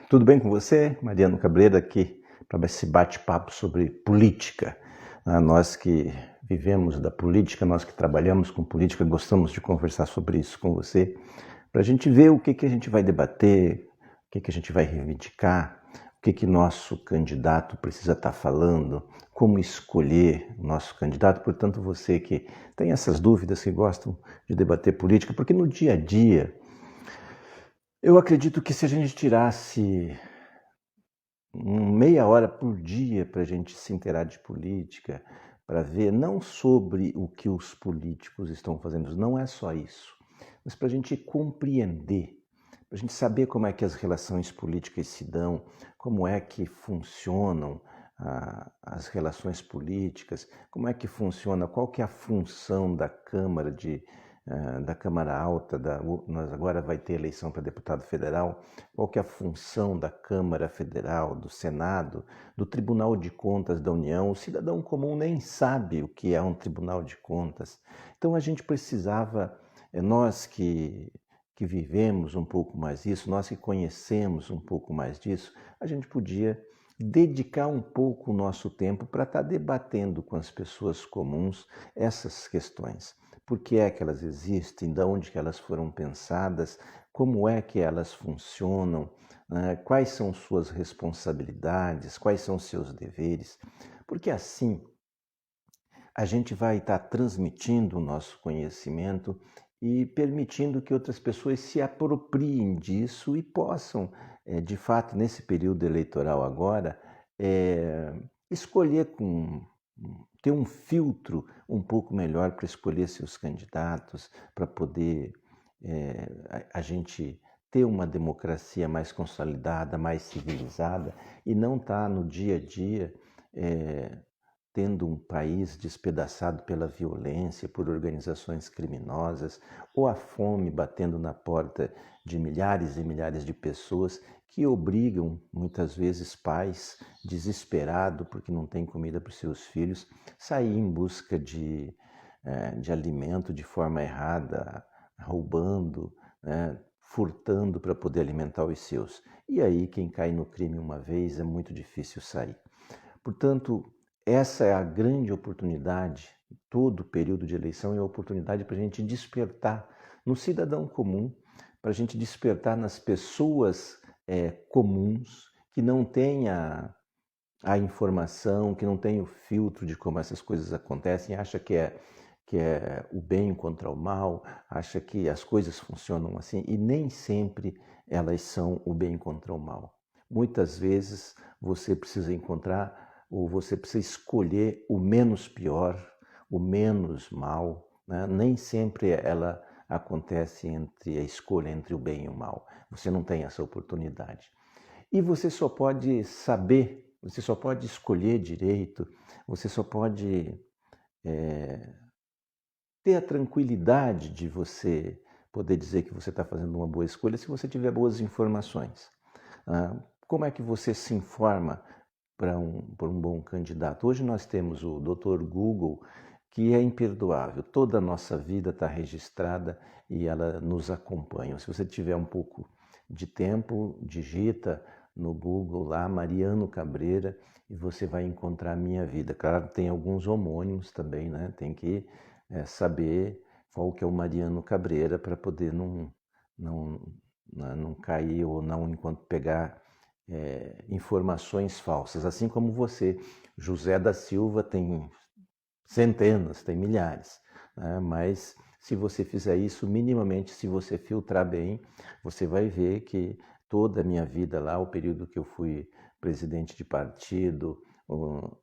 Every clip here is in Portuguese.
Tudo bem com você? Mariano Cabreira aqui para esse bate-papo sobre política. Nós que vivemos da política, nós que trabalhamos com política, gostamos de conversar sobre isso com você, para a gente ver o que a gente vai debater, o que a gente vai reivindicar, o que nosso candidato precisa estar falando, como escolher o nosso candidato. Portanto, você que tem essas dúvidas, que gostam de debater política, porque no dia a dia, eu acredito que se a gente tirasse meia hora por dia para a gente se inteirar de política, para ver não sobre o que os políticos estão fazendo, não é só isso, mas para a gente compreender, para a gente saber como é que as relações políticas se dão, como é que funcionam as relações políticas, como é que funciona, qual que é a função da Câmara da Câmara Alta, nós agora vai ter eleição para deputado federal, qual que é a função da Câmara Federal, do Senado, do Tribunal de Contas da União. O cidadão comum nem sabe o que é um Tribunal de Contas. Então a gente precisava, nós que vivemos um pouco mais disso, nós que conhecemos um pouco mais disso, a gente podia dedicar um pouco o nosso tempo para estar debatendo com as pessoas comuns essas questões. Por que é que elas existem, de onde que elas foram pensadas, como é que elas funcionam, quais são suas responsabilidades, quais são seus deveres, porque assim a gente vai estar transmitindo o nosso conhecimento e permitindo que outras pessoas se apropriem disso e possam, de fato, nesse período eleitoral agora, escolher ter um filtro um pouco melhor para escolher seus candidatos, para poder a gente ter uma democracia mais consolidada, mais civilizada e não estar no dia a dia tendo um país despedaçado pela violência, por organizações criminosas, ou a fome batendo na porta de milhares e milhares de pessoas que obrigam, muitas vezes, pais desesperados porque não têm comida para os seus filhos, sair em busca de alimento de forma errada, roubando, furtando para poder alimentar os seus. E aí, quem cai no crime uma vez, é muito difícil sair. Portanto, essa é a grande oportunidade, todo período de eleição é a oportunidade para a gente despertar no cidadão comum, para a gente despertar nas pessoas comuns que não têm a informação, que não têm o filtro de como essas coisas acontecem, acha que é o bem contra o mal, acha que as coisas funcionam assim e nem sempre elas são o bem contra o mal. Muitas vezes você precisa encontrar ou você precisa escolher o menos pior, o menos mal, né? Nem sempre ela acontece entre a escolha entre o bem e o mal. Você não tem essa oportunidade. E você só pode saber, você só pode escolher direito, você só pode ter a tranquilidade de você poder dizer que você está fazendo uma boa escolha se você tiver boas informações. Como é que você se informa para um bom candidato? Hoje nós temos o Dr. Google, que é imperdoável. Toda a nossa vida está registrada e ela nos acompanha. Se você tiver um pouco de tempo, digita no Google lá Mariano Cabreira e você vai encontrar a minha vida. Claro, tem alguns homônimos também, né? Tem que saber qual que é o Mariano Cabreira para poder não cair ou não enquanto pegar informações falsas. Assim como você, José da Silva, tem centenas, tem milhares, né? Mas se você fizer isso minimamente, se você filtrar bem, você vai ver que toda a minha vida lá, o período que eu fui presidente de partido, o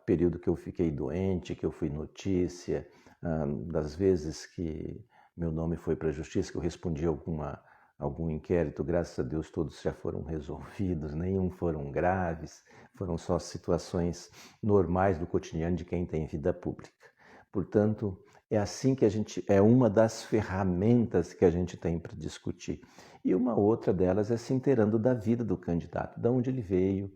período que eu fiquei doente, que eu fui notícia, das vezes que meu nome foi para a justiça, que eu respondi algum inquérito, graças a Deus todos já foram resolvidos, nenhum foram graves, foram só situações normais do cotidiano de quem tem vida pública. Portanto, é assim que é uma das ferramentas que a gente tem para discutir. E uma outra delas é se inteirando da vida do candidato, de onde ele veio,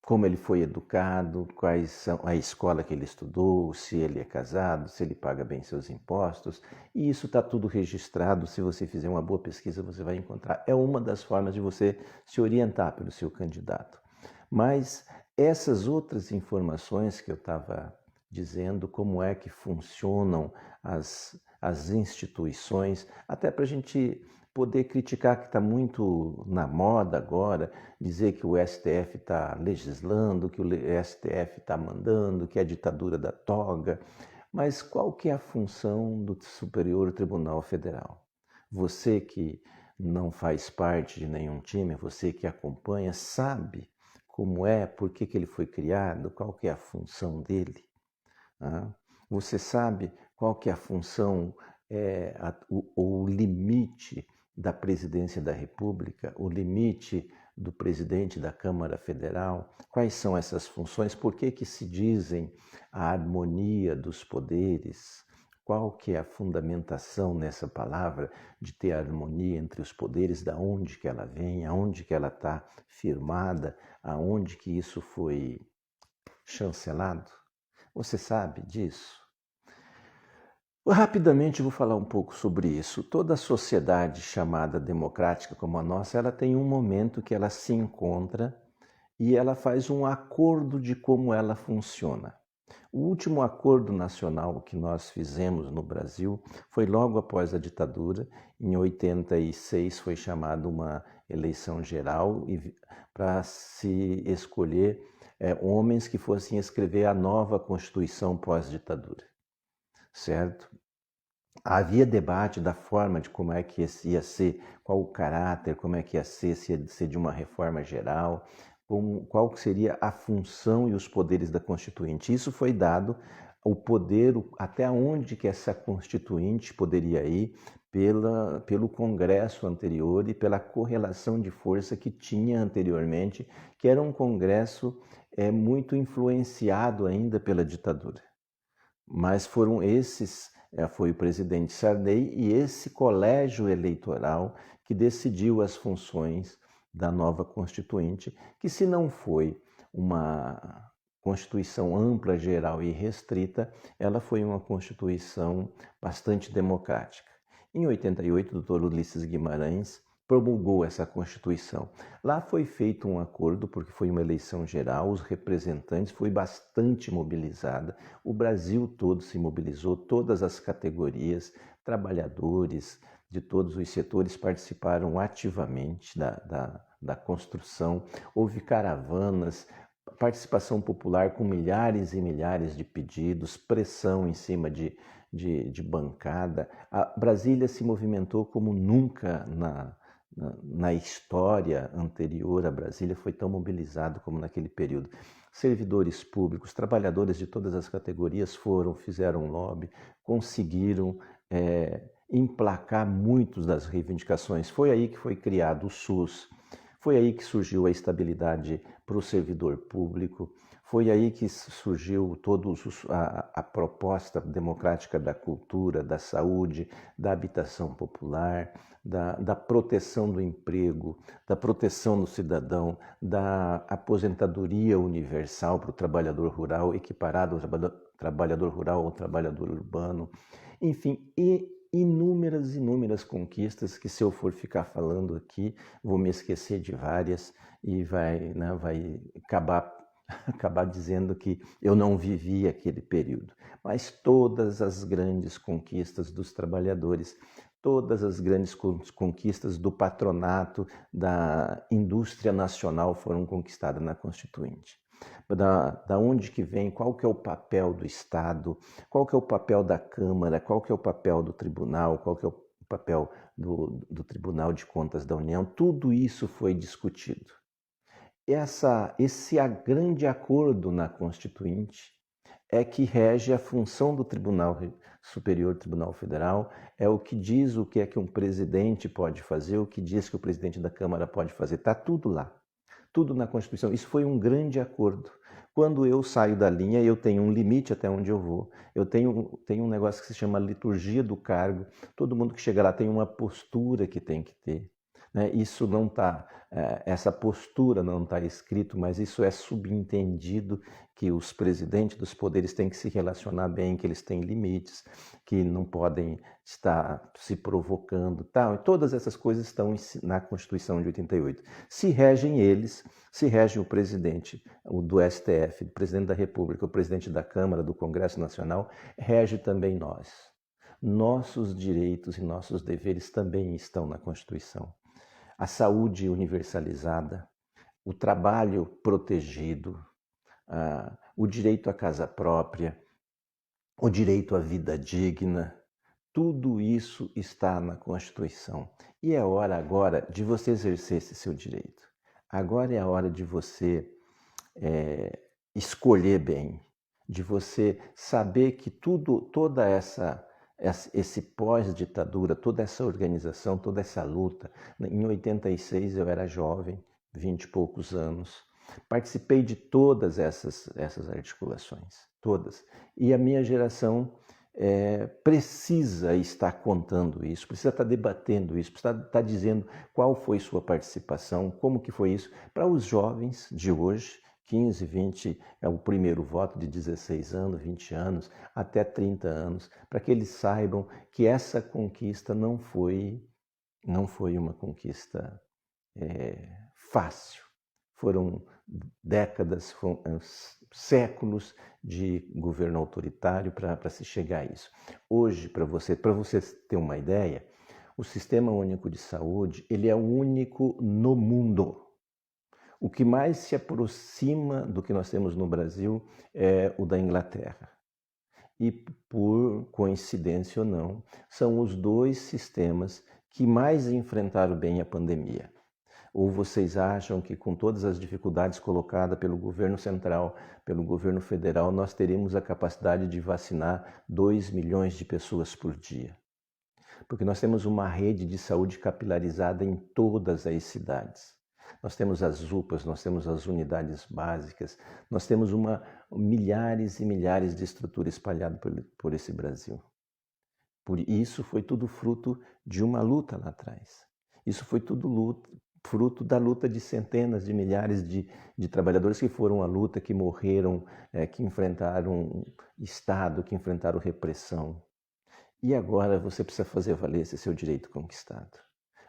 como ele foi educado, quais são a escola que ele estudou, se ele é casado, se ele paga bem seus impostos. E isso está tudo registrado. Se você fizer uma boa pesquisa, você vai encontrar. É uma das formas de você se orientar pelo seu candidato. Mas essas outras informações que eu estava dizendo, como é que funcionam as instituições, até para a gente poder criticar, que está muito na moda agora, dizer que o STF está legislando, que o STF está mandando, que é a ditadura da toga. Mas qual que é a função do Superior Tribunal Federal? Você que não faz parte de nenhum time, você que acompanha, sabe como é, por que ele foi criado, qual que é a função dele. Você sabe qual que é a função, o limite da presidência da República, o limite do presidente da Câmara Federal? Quais são essas funções? Por que se dizem a harmonia dos poderes? Qual que é a fundamentação nessa palavra de ter harmonia entre os poderes, da onde que ela vem, aonde que ela está firmada, aonde que isso foi chancelado? Você sabe disso? Rapidamente vou falar um pouco sobre isso. Toda sociedade chamada democrática como a nossa, ela tem um momento que ela se encontra e ela faz um acordo de como ela funciona. O último acordo nacional que nós fizemos no Brasil foi logo após a ditadura. Em 86 foi chamada uma eleição geral para se escolher homens que fossem escrever a nova Constituição pós-ditadura, certo? Havia debate da forma de como é que ia ser, qual o caráter, como é que ia ser, se ia ser de uma reforma geral, qual seria a função e os poderes da Constituinte. Isso foi dado, o poder, até onde que essa Constituinte poderia ir pelo Congresso anterior e pela correlação de força que tinha anteriormente, que era um Congresso muito influenciado ainda pela ditadura. Mas foram esses, foi o presidente Sarney e esse colégio eleitoral que decidiu as funções da nova Constituinte, que se não foi uma Constituição ampla, geral e restrita, ela foi uma Constituição bastante democrática. Em 88, o Dr. Ulisses Guimarães promulgou essa Constituição. Lá foi feito um acordo, porque foi uma eleição geral, os representantes foi bastante mobilizada, o Brasil todo se mobilizou, todas as categorias, trabalhadores de todos os setores participaram ativamente da construção, houve caravanas, participação popular com milhares e milhares de pedidos, pressão em cima de bancada. A Brasília se movimentou como nunca na história anterior a Brasília foi tão mobilizado como naquele período. Servidores públicos, trabalhadores de todas as categorias fizeram lobby, conseguiram emplacar muitas das reivindicações. Foi aí que foi criado o SUS, foi aí que surgiu a estabilidade para o servidor público, foi aí que surgiu a proposta democrática da cultura, da saúde, da habitação popular, da proteção do emprego, da proteção do cidadão, da aposentadoria universal para o trabalhador rural, equiparado ao trabalhador rural ou trabalhador urbano. Enfim, e inúmeras conquistas que, se eu for ficar falando aqui, vou me esquecer de várias e vai acabar dizendo que eu não vivi aquele período. Mas todas as grandes conquistas dos trabalhadores, todas as grandes conquistas do patronato, da indústria nacional foram conquistadas na Constituinte. Da onde que vem, qual que é o papel do Estado, qual que é o papel da Câmara, qual que é o papel do Tribunal, qual que é o papel do Tribunal de Contas da União, tudo isso foi discutido. Esse grande acordo na Constituinte é que rege a função do Superior Tribunal Federal, é o que diz o que é que um presidente pode fazer, o que diz que o presidente da Câmara pode fazer, está tudo lá, tudo na Constituição. Isso foi um grande acordo. Quando eu saio da linha, eu tenho um limite até onde eu vou, eu tenho um negócio que se chama liturgia do cargo, todo mundo que chega lá tem uma postura que tem que ter. né? Isso não está, essa postura não está escrito, mas isso é subentendido, que os presidentes dos poderes têm que se relacionar bem, que eles têm limites, que não podem estar se provocando, tal. E todas essas coisas estão na Constituição de 88. Se regem eles, se rege o presidente do STF, o presidente da República, o presidente da Câmara, do Congresso Nacional, rege também nós. Nossos direitos e nossos deveres também estão na Constituição. A saúde universalizada, o trabalho protegido, o direito à casa própria, o direito à vida digna, tudo isso está na Constituição. E é hora agora de você exercer esse seu direito. Agora é a hora de você escolher bem, de você saber que toda esse pós-ditadura, toda essa organização, toda essa luta. Em 86 eu era jovem, 20 e poucos anos, participei de todas essas articulações, todas. E a minha geração precisa estar contando isso, precisa estar debatendo isso, precisa estar dizendo qual foi sua participação, como que foi isso, para os jovens de hoje, 15, 20, é o primeiro voto de 16 anos, 20 anos, até 30 anos, para que eles saibam que essa conquista não foi uma conquista fácil. Foram décadas, séculos de governo autoritário para se chegar a isso. Hoje, para você ter uma ideia, o Sistema Único de Saúde, ele é o único no mundo. O que mais se aproxima do que nós temos no Brasil é o da Inglaterra. E, por coincidência ou não, são os dois sistemas que mais enfrentaram bem a pandemia. Ou vocês acham que, com todas as dificuldades colocadas pelo governo central, pelo governo federal, nós teríamos a capacidade de vacinar 2 milhões de pessoas por dia? Porque nós temos uma rede de saúde capilarizada em todas as cidades. Nós temos as UPAs, nós temos as unidades básicas, nós temos milhares e milhares de estruturas espalhadas por esse Brasil. Por isso foi tudo fruto de uma luta lá atrás. Isso foi tudo fruto da luta de centenas de milhares de trabalhadores que foram à luta, que morreram, que enfrentaram Estado, que enfrentaram repressão. E agora você precisa fazer valer esse seu direito conquistado.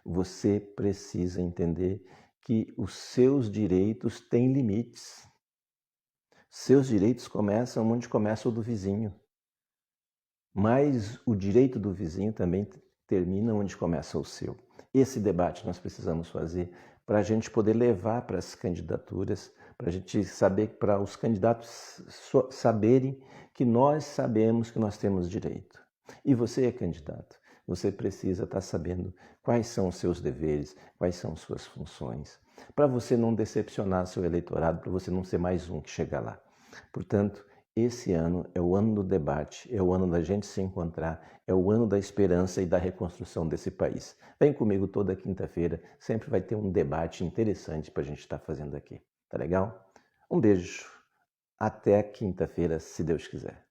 Você precisa entender que os seus direitos têm limites. Seus direitos começam onde começa o do vizinho. Mas o direito do vizinho também termina onde começa o seu. Esse debate nós precisamos fazer para a gente poder levar para as candidaturas, para a gente saber, para os candidatos saberem que nós sabemos que nós temos direito. E você é candidato, você precisa estar sabendo quais são os seus deveres, quais são suas funções, para você não decepcionar seu eleitorado, para você não ser mais um que chega lá. Portanto, esse ano é o ano do debate, é o ano da gente se encontrar, é o ano da esperança e da reconstrução desse país. Vem comigo toda quinta-feira, sempre vai ter um debate interessante para a gente estar fazendo aqui. Tá legal? Um beijo, até quinta-feira, se Deus quiser.